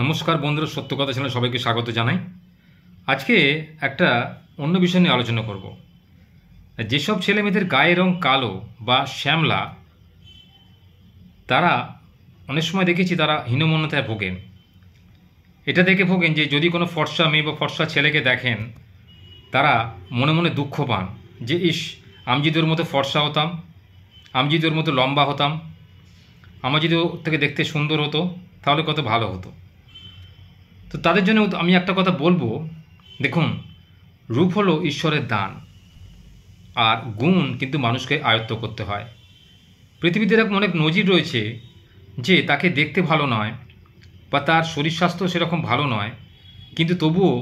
নমস্কার বন্ধুরা, সত্য কথা চ্যানেলে সবাইকে স্বাগত জানাই। আজকে একটা অন্য বিষয় নিয়ে আলোচনা করব। যেসব ছেলেমেয়েদের গায়ের রং কালো বা শ্যামলা, তারা অনেক সময় দেখেছি তারা হীনমন্যতায় ভোগেন। এটা দেখে ভোগেন যে যদি কোনো ফর্সা মেয়ে বা ফর্সা ছেলেকে দেখেন, তারা মনে মনে দুঃখ পান যে ইস, আমি যদি ওর মতো ফর্সা হতাম, আমি যদি ওর মতো লম্বা হতাম, আমার যদি ওর থেকে দেখতে সুন্দর হতো, তাহলে কত ভালো হতো। তো তাদের জন্য আমি একটা কথা বলবো, দেখুন, রূপ হলো ঈশ্বরের দান, আর গুণ কিন্তু মানুষকে আয়ত্ত করতে হয়। পৃথিবীতে এরকম অনেক নজির রয়েছে যে তাকে দেখতে ভালো নয় বা তার শরীর স্বাস্থ্য সেরকম ভালো নয়, কিন্তু তবুও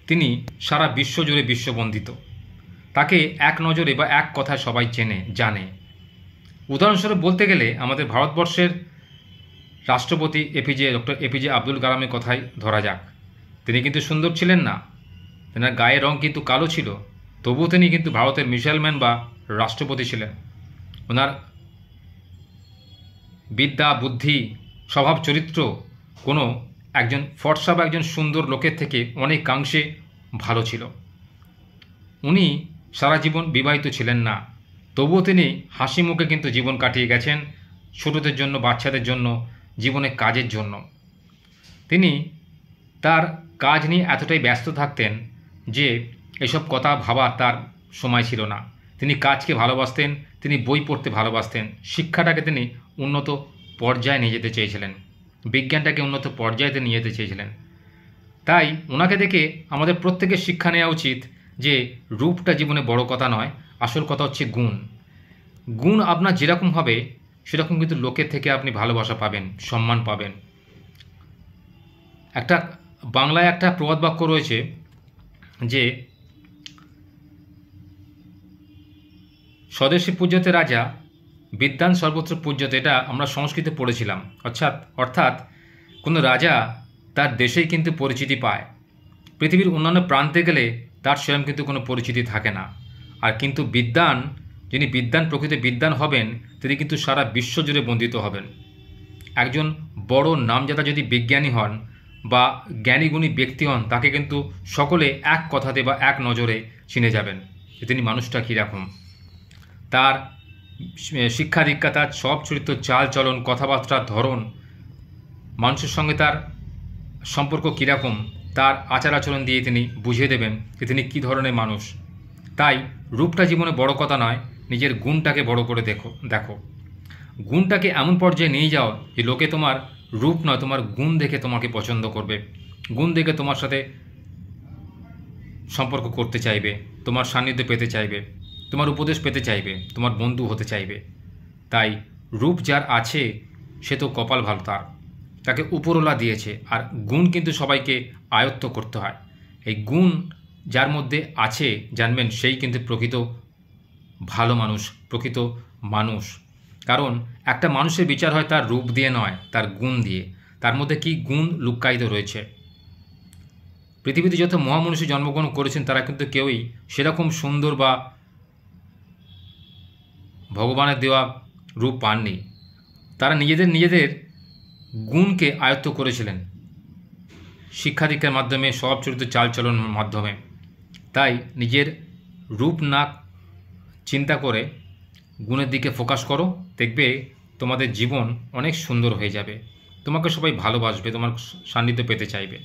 তিনি সারা বিশ্ব জুড়ে বিশ্ববন্দিত। তাকে এক নজরে বা এক কথায় সবাই জানে। উদাহরণস্বরূপ বলতে গেলে আমাদের ভারতবর্ষের রাষ্ট্রপতি ডক্টর এপিজে আব্দুল কালামের কথাই ধরা যাক। তিনি কিন্তু সুন্দর ছিলেন না, তেনার গায়ের রং কিন্তু কালো ছিল, তবুও তিনি কিন্তু ভারতের মিসাইল ম্যান বা রাষ্ট্রপতি ছিলেন। ওনার বিদ্যা, বুদ্ধি, স্বভাব, চরিত্র কোনো একজন ফর্সা বা একজন সুন্দর লোকের থেকে অনেকাংশে ভালো ছিল। উনি সারা জীবন বিবাহিত ছিলেন না, তবুও তিনি হাসি মুখে কিন্তু জীবন কাটিয়ে গেছেন, ছোটদের জন্য, বাচ্চাদের জন্য, জীবনে কাজের জন্য। তিনি তার কাজ নিয়ে এতটাই ব্যস্ত থাকতেন যে এসব কথা ভাবার তার সময় ছিল না। তিনি কাজকে ভালোবাসতেন, তিনি বই পড়তে ভালোবাসতেন, শিক্ষাটাকে তিনি উন্নত পর্যায়ে নিয়ে যেতে চেয়েছিলেন, বিজ্ঞানটাকে উন্নত পর্যায়ে নিয়ে যেতে চেয়েছিলেন। তাই ওনাকে দেখে আমাদের প্রত্যেকের শিক্ষা নেওয়া উচিত যে রূপটা জীবনে বড় কথা নয়, আসল কথা হচ্ছে গুণ। গুণ আপনার যেরকম হবে সেরকম কিন্তু লোকের থেকে আপনি ভালোবাসা পাবেন, সম্মান পাবেন। বাংলায় একটা প্রবাদ বাক্য রয়েছে যে স্বদেশী পূজ্যতে রাজা, বিদ্বান সর্বত্র পূজ্যতে। এটা আমরা সংস্কৃতে পড়েছিলাম। অর্থাৎ কোনো রাজা তার দেশেই কিন্তু পরিচিতি পায়, পৃথিবীর অন্যান্য প্রান্তে গেলে তার সেরকম কিন্তু কোনো পরিচিতি থাকে না। আর কিন্তু যিনি প্রকৃত বিদ্বান হবেন, তিনি কিন্তু সারা বিশ্ব জুড়ে বন্দিত হবেন। একজন বড় নামজাদা যদি বিজ্ঞানী হন বা জ্ঞানীগুণী ব্যক্তি হন, তাকে কিন্তু সকলে এক কথাতে বা এক নজরে চিনে যাবেন যে তিনি মানুষটা কীরকম, তার শিক্ষা দীক্ষা, তার সব চরিত্র, চাল চলন, কথাবার্তার ধরন, মানুষের সঙ্গে তার সম্পর্ক কীরকম, তার আচার আচরণ দিয়ে তিনি বুঝিয়ে দেবেন যে তিনি কী ধরনের মানুষ। তাই রূপটা জীবনে বড় কথা নয়, নিজের গুণটাকে বড় করে দেখো। গুণটাকে এমন পর্যায়ে নিয়ে যাও যে লোকে তোমার রূপ নয়, তোমার গুণ দেখে তোমাকে পছন্দ করবে, গুণ দেখে তোমার সাথে সম্পর্ক করতে চাইবে, তোমার সান্নিধ্য পেতে চাইবে, তোমার উপদেশ পেতে চাইবে, তোমার বন্ধু হতে চাইবে। তাই রূপ যার আছে সে তো কপাল ভালো, তাকে উপরওয়ালা দিয়েছে। আর গুণ কিন্তু সবাইকে আয়ত্ত করতে হয়। এই গুণ যার মধ্যে আছে, জানবেন সেই কিন্তু প্রকৃত ভালো মানুষ, প্রকৃত মানুষ। কারণ একটা মানুষের বিচার হয় তার রূপ দিয়ে নয়, তার গুণ দিয়ে। তার মধ্যে কি গুণ লুক্কায়িত রয়েছে। পৃথিবীতে যত মহামনুষ্য জন্মগ্রহণ করেছেন, তারা কিন্তু কেউই সেরকম সুন্দর বা ভগবানের দেওয়া রূপ পাননি। তারা নিজেদের গুণকে আয়ত্ত করেছিলেন শিক্ষা দীক্ষার মাধ্যমে, সব চরিত্র চালচলনের মাধ্যমে। তাই নিজের রূপ না চিন্তা করে গুণের দিকে ফোকাস করো, দেখবে তোমাদের জীবন অনেক সুন্দর হয়ে যাবে, তোমাকে সবাই ভালোবাসবে, তোমার সান্নিধ্য পেতে চাইবে।